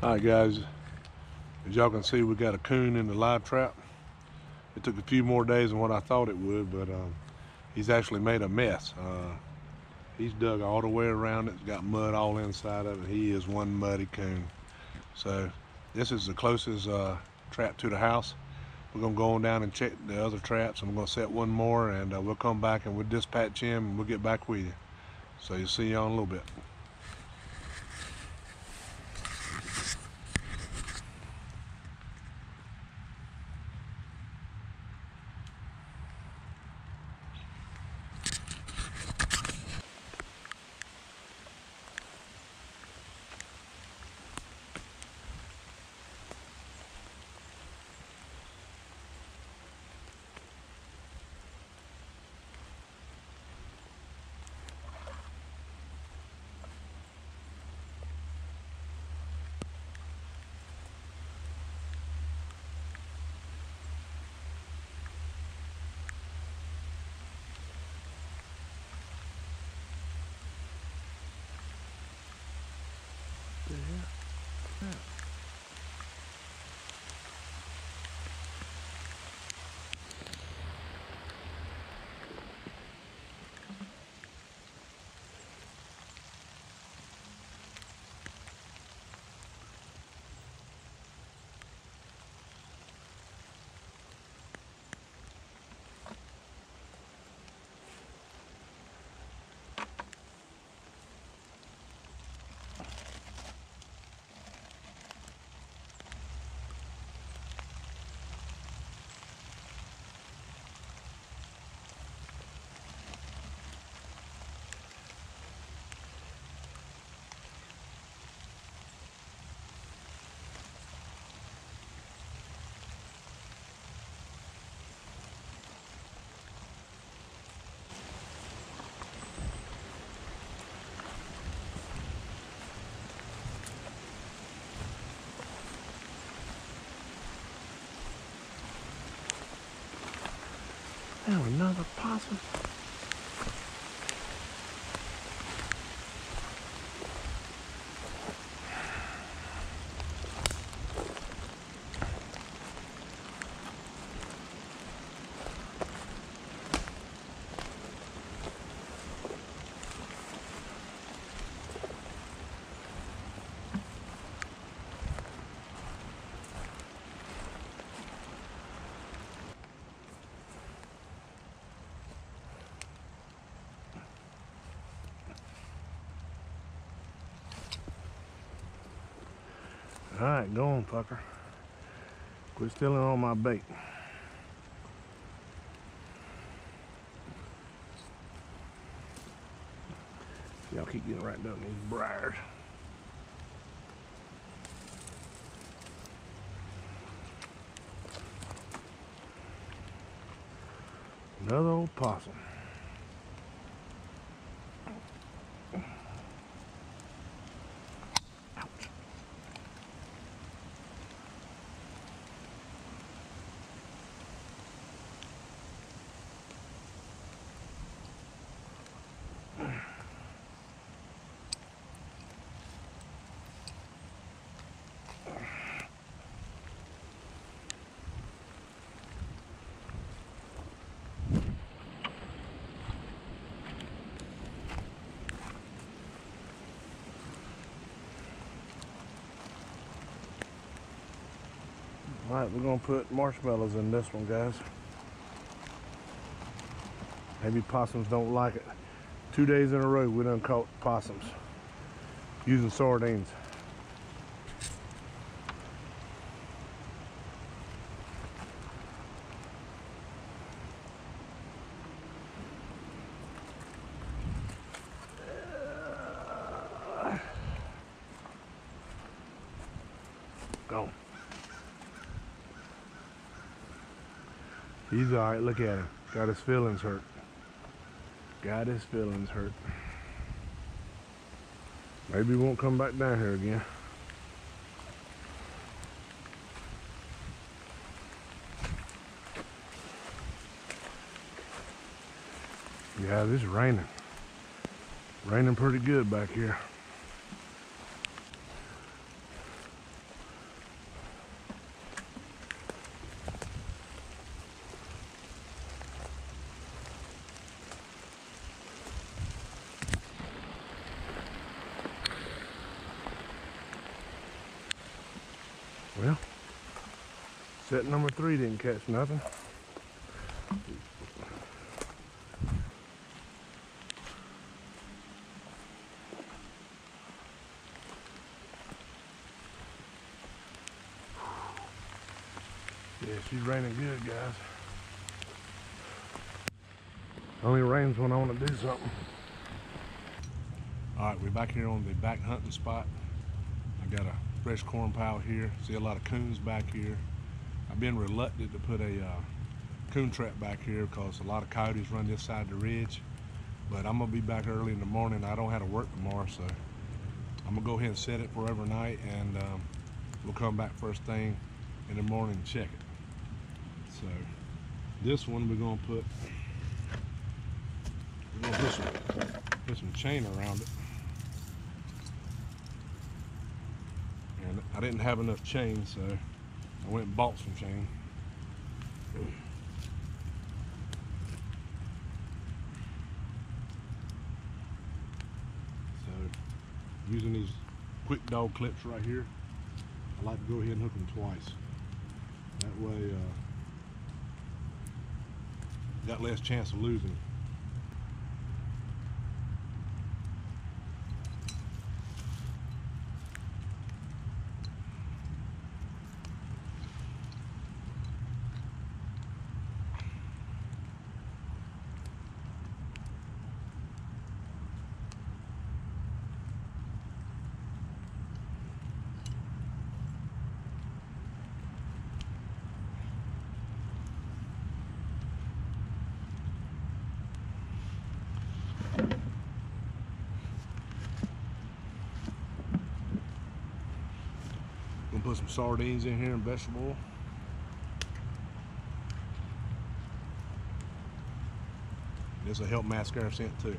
Alright guys, as y'all can see, we got a coon in the live trap. It took a few more days than what I thought it would, but he's actually made a mess. He's dug all the way around it. It's got mud all inside of it. He is one muddy coon. So this is the closest trap to the house. We're gonna go on down and check the other traps. I'm gonna set one more, and we'll come back and we'll dispatch him and we'll get back with you. So you'll see y'all in a little bit. Oh, another possum. Alright, go on, fucker. Quit stealing all my bait. Y'all keep getting right down these briars. Another old possum. Alright, we're gonna put marshmallows in this one, guys. Maybe possums don't like it. 2 days in a row we done caught possums using sardines. Go. He's alright, look at him. Got his feelings hurt. Got his feelings hurt. Maybe he won't come back down here again. Yeah, it's raining. Raining pretty good back here. Well, set number 3 didn't catch nothing. Yeah, she's raining good, guys. Only rains when I want to do something. All right, we're back here on the back hunting spot. I got a fresh corn pile here. See a lot of coons back here. I've been reluctant to put a coon trap back here because a lot of coyotes run this side of the ridge. But I'm gonna be back early in the morning. I don't have to work tomorrow, so I'm gonna go ahead and set it for overnight, and we'll come back first thing in the morning and check it. So this one we're gonna put some chain around it. And I didn't have enough chain, so I went and bought some chain. So using these quick dog clips right here, I like to go ahead and hook them twice. That way got less chance of losing. Gonna put some sardines in here and vegetable oil. This will help mask our scent too.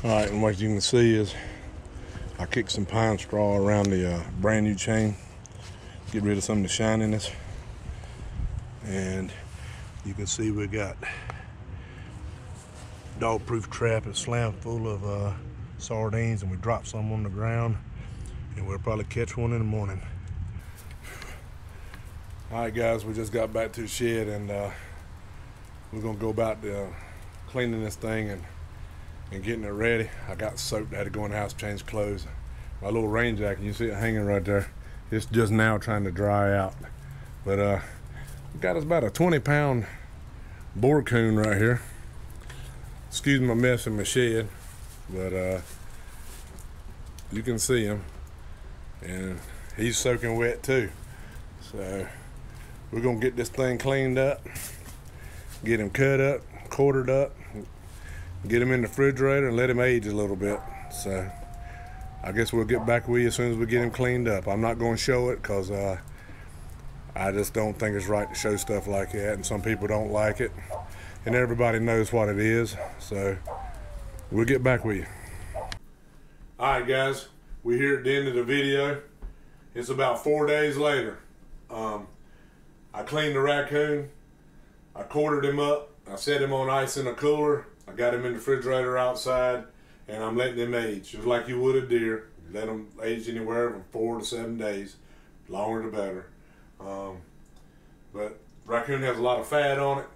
Alright, and what you can see is I kicked some pine straw around the brand new chain, get rid of some of the shininess. And you can see we got dog-proof trap. It's slammed full of sardines, and we dropped some on the ground, and we'll probably catch one in the morning. Alright guys, we just got back to the shed, and we're gonna go about cleaning this thing and getting it ready. I got soaked, I had to go in the house, change clothes. My little rain jacket, you see it hanging right there. It's just now trying to dry out. But we got us about a 20-pound boar coon right here. Excuse my mess in my shed, but you can see him, and he's soaking wet too. So we're gonna get this thing cleaned up, get him cut up, quartered up, get him in the refrigerator and let him age a little bit. So I guess we'll get back with you as soon as we get him cleaned up. I'm not going to show it because I just don't think it's right to show stuff like that, and some people don't like it, and everybody knows what it is. So we'll get back with you. Alright guys, we're here at the end of the video. It's about 4 days later. I cleaned the raccoon, I quartered him up, I set him on ice in a cooler, I got him in the refrigerator outside, and I'm letting them age just like you would a deer. You let them age anywhere from 4 to 7 days, longer the better. But raccoon has a lot of fat on it.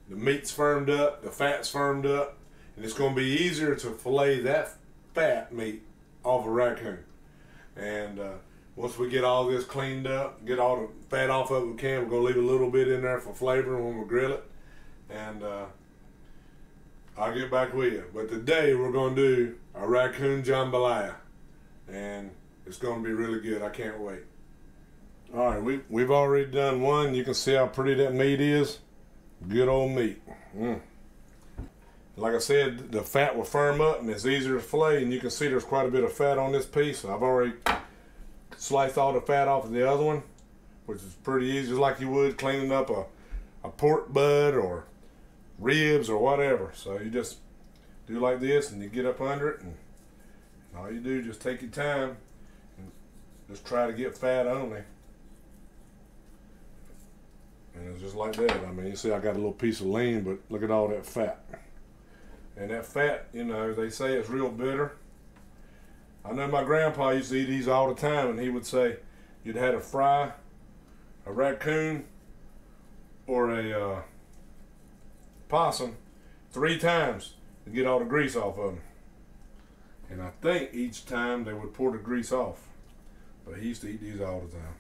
The meat's firmed up, the fat's firmed up, and it's going to be easier to fillet that fat meat off a raccoon. And once we get all this cleaned up, get all the fat off of it we can, we're going to leave a little bit in there for flavor when we grill it. And I'll get back with you. But today we're going to do a raccoon jambalaya, and it's going to be really good. I can't wait. All right, we've already done one. You can see how pretty that meat is. Good old meat. Like I said, the fat will firm up and it's easier to fillet, and you can see there's quite a bit of fat on this piece. I've already sliced all the fat off of the other one, which is pretty easy, just like you would cleaning up a pork butt or ribs or whatever. So you just do like this and you get up under it, and all you do is just take your time and just try to get fat only. And it's just like that. I mean, you see I got a little piece of lean, but look at all that fat. And that fat, you know, they say it's real bitter. I know my grandpa used to eat these all the time, and he would say you'd had to fry a raccoon or a possum 3 times to get all the grease off of them. And I think each time they would pour the grease off. But he used to eat these all the time.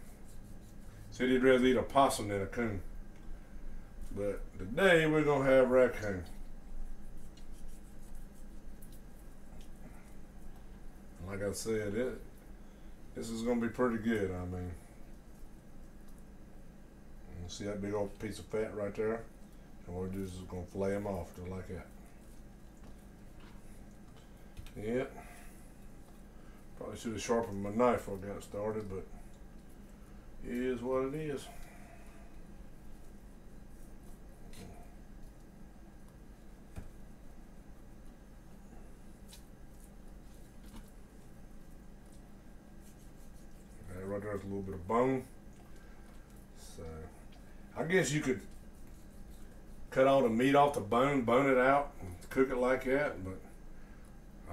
Said he'd rather eat a possum than a coon. But today we're going to have raccoon. Like I said, this is going to be pretty good. I mean, you see that big old piece of fat right there? And what we're just going to fillet them off just like that. Yeah. Probably should have sharpened my knife before I got it started, but it is what it is. Right there's a little bit of bone. So I guess you could cut all the meat off the bone, bone it out, and cook it like that, but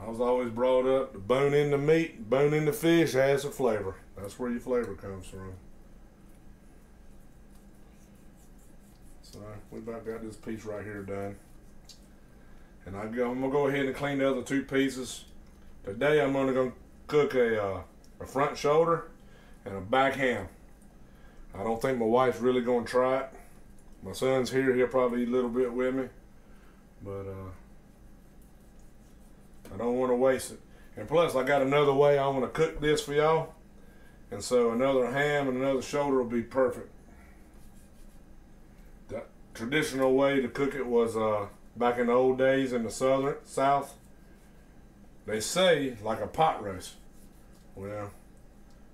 I was always brought up, the bone in the meat, bone in the fish has a flavor. That's where your flavor comes from. So we about got this piece right here done. And I'm gonna go ahead and clean the other 2 pieces. Today I'm only gonna cook a front shoulder and a back ham. I don't think my wife's really gonna try it. My son's here, he'll probably eat a little bit with me. But I don't want to waste it. And plus I got another way I want to cook this for y'all. And so another ham and another shoulder will be perfect. The traditional way to cook it was back in the old days in the South. They say like a pot roast. Well,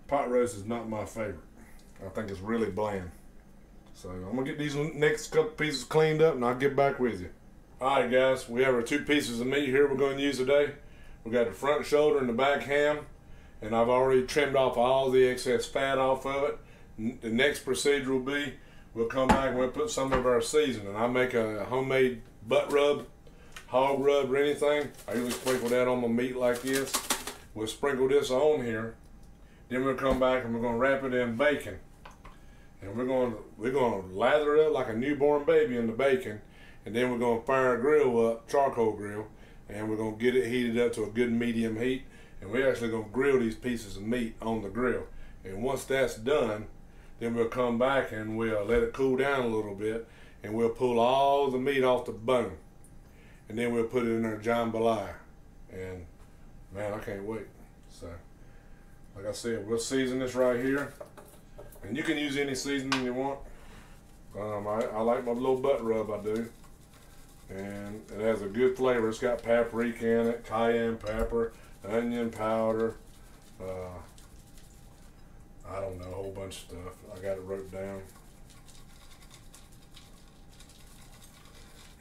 pot roast is not my favorite. I think it's really bland. So I'm gonna get these next couple pieces cleaned up and I'll get back with you. Alright guys, we have our 2 pieces of meat here we're going to use today. We got the front shoulder and the back ham, and I've already trimmed off all the excess fat off of it. The next procedure will be, we'll come back and we'll put some of our seasoning. I make a homemade butt rub, hog rub or anything. I usually sprinkle that on my meat like this. We'll sprinkle this on here. Then we'll come back and we're going to wrap it in bacon. And we're going to lather it up like a newborn baby in the bacon. And then we're going to fire a grill up, charcoal grill, and we're going to get it heated up to a good medium heat. And we're actually going to grill these pieces of meat on the grill. And once that's done, then we'll come back and we'll let it cool down a little bit, and we'll pull all the meat off the bone. And then we'll put it in our jambalaya. And man, I can't wait. So, like I said, we'll season this right here. And you can use any seasoning you want. I like my little butt rub, I do. And it has a good flavor. It's got paprika in it, cayenne pepper, onion powder, I don't know, a whole bunch of stuff. I got it wrote down.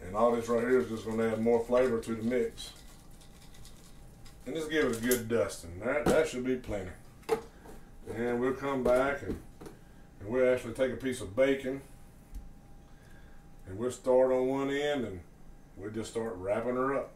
And all this right here is just going to add more flavor to the mix. And just give it a good dusting. That should be plenty. And we'll come back and we'll actually take a piece of bacon and we'll start on one end and we'll just start wrapping her up.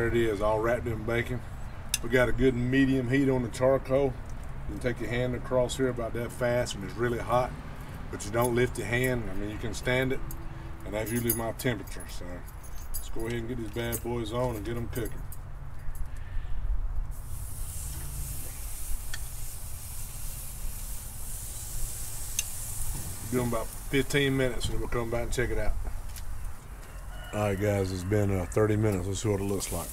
there it is, all wrapped in bacon. We got a good medium heat on the charcoal. You can take your hand across here about that fast and it's really hot, but you don't lift your hand. I mean, you can stand it, and that's usually my temperature. So let's go ahead and get these bad boys on and get them cooking. Give them about 15 minutes and then we'll come back and check it out. All right, guys, it's been 30 minutes. Let's see what it looks like.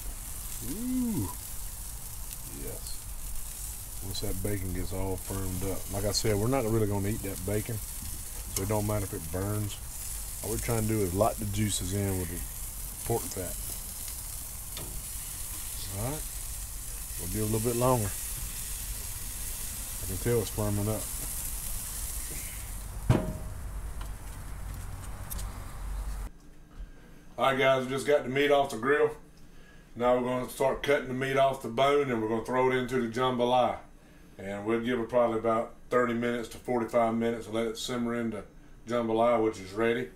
Ooh. Yes. Once that bacon gets all firmed up. Like I said, we're not really going to eat that bacon, so it don't matter if it burns. All we're trying to do is lock the juices in with the pork fat. All right. We'll be a little bit longer. I can tell it's firming up. Alright guys, we just got the meat off the grill. Now we're going to start cutting the meat off the bone and we're going to throw it into the jambalaya. And we'll give it probably about 30 minutes to 45 minutes to let it simmer into jambalaya, which is ready.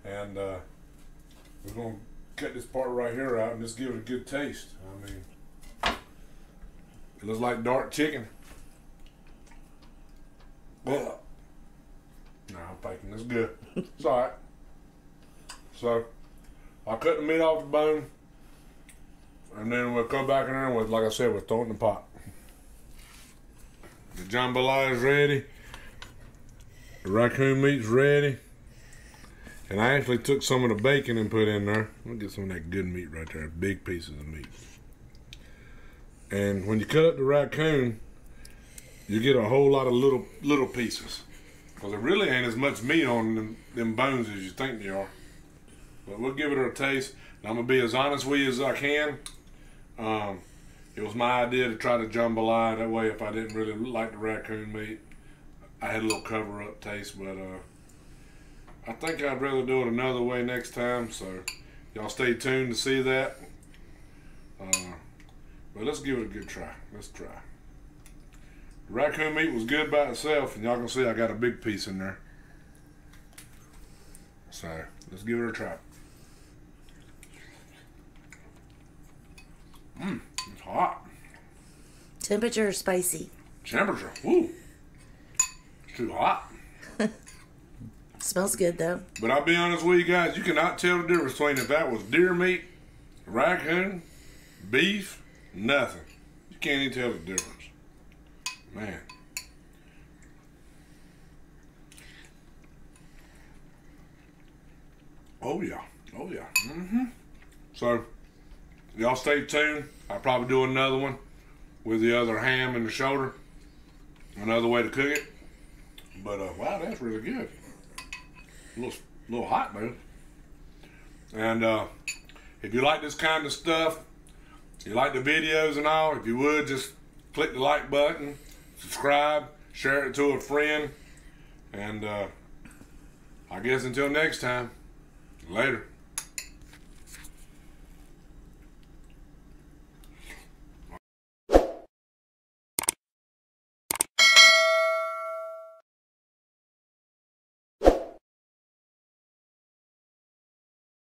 And we're going to cut this part right here out and just give it a good taste. I mean, it looks like dark chicken. Well, no, bacon is good. It's alright. So, I'll cut the meat off the bone, and then we'll come back in there with, like I said, we'll throw it in the pot. The jambalaya is ready. The raccoon meat's ready. And I actually took some of the bacon and put in there. Let me get some of that good meat right there, big pieces of meat. And when you cut up the raccoon, you get a whole lot of little pieces. Because there really ain't as much meat on them bones as you think they are. But we'll give it a taste. And I'm going to be as honest with you as I can. It was my idea to try to jambalaya. That way, if I didn't really like the raccoon meat, I had a little cover-up taste. But I think I'd rather do it another way next time. So y'all stay tuned to see that. But let's give it a good try. Let's try. The raccoon meat was good by itself. And y'all can see I got a big piece in there. So let's give it a try. It's hot. Temperature or spicy? Temperature. Ooh. It's too hot. Smells good though. But I'll be honest with you guys, you cannot tell the difference between if that was deer meat, raccoon, beef, nothing. You can't even tell the difference. Man. Oh yeah. Oh yeah. So y'all stay tuned. I'll probably do another one with the other ham and the shoulder. Another way to cook it. But wow, that's really good. A little hot though. And if you like this kind of stuff, you like the videos and all, if you would just click the like button, subscribe, share it to a friend, and I guess until next time, later.